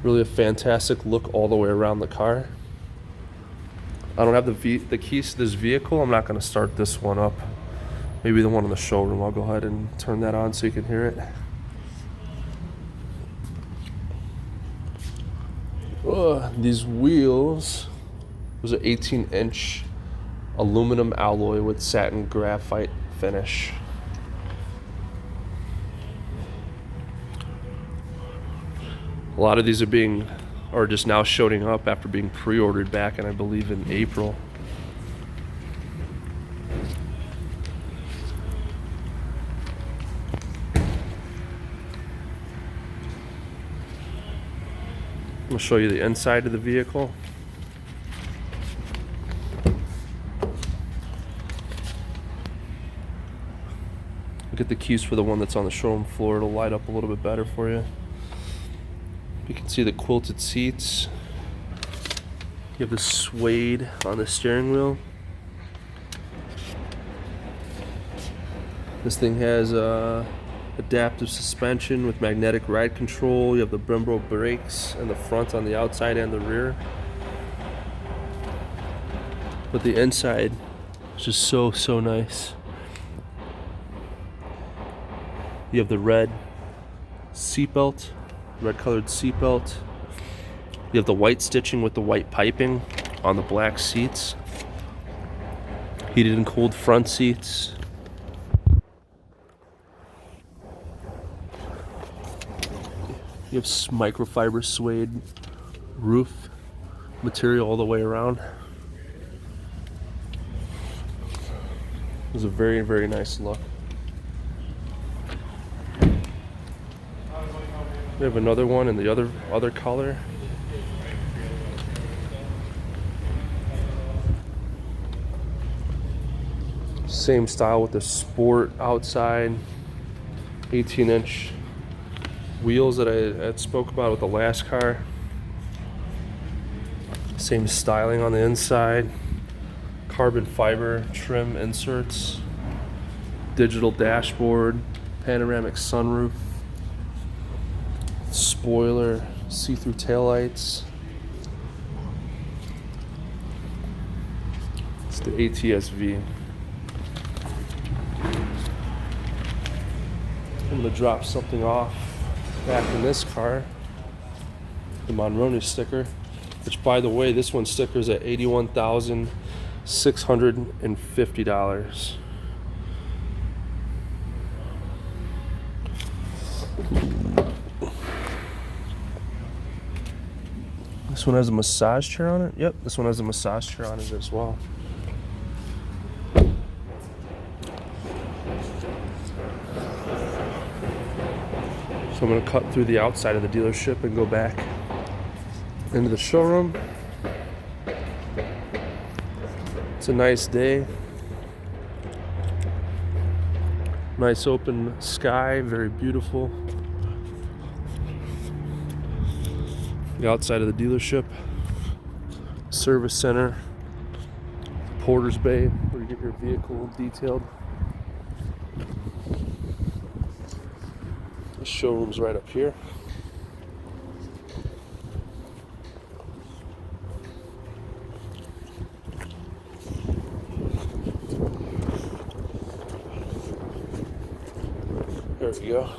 Really a fantastic look all the way around the car. I don't have the keys to this vehicle. I'm not going to start this one up. Maybe the one in the showroom. I'll go ahead and turn that on so you can hear it. These wheels, those are 18-inch aluminum alloy with satin graphite finish. A lot of these are just now showing up after being pre-ordered back in, I believe, in April. I'm going to show you the inside of the vehicle. Look at the keys for the one that's on the showroom floor. It'll light up a little bit better for you. You can see the quilted seats. You have the suede on the steering wheel. This thing has adaptive suspension with magnetic ride control. You have the Brembo brakes in the front on the outside and the rear. But the inside is just so nice. You have the red seatbelt, red colored seatbelt. You have the white stitching with the white piping on the black seats. Heated and cooled front seats. You have microfiber suede roof material all the way around. It's a very nice look. We have another one in the other color. Same style with the sport outside, 18-inch wheels that I had spoke about with the last car. Same styling on the inside, carbon fiber trim inserts, digital dashboard, panoramic sunroof, spoiler, see-through taillights. It's the ATS-V. I'm going to drop something off back in this car, the Monroney sticker, which, by the way, this one stickers at $81,650. This one has a massage chair on it. Yep, this one has a massage chair on it as well. So I'm going to cut through the outside of the dealership and go back into the showroom. It's a nice day. Nice open sky, very beautiful. The outside of the dealership, service center, porter's bay where you get your vehicle detailed. The showroom's right up here. There we go.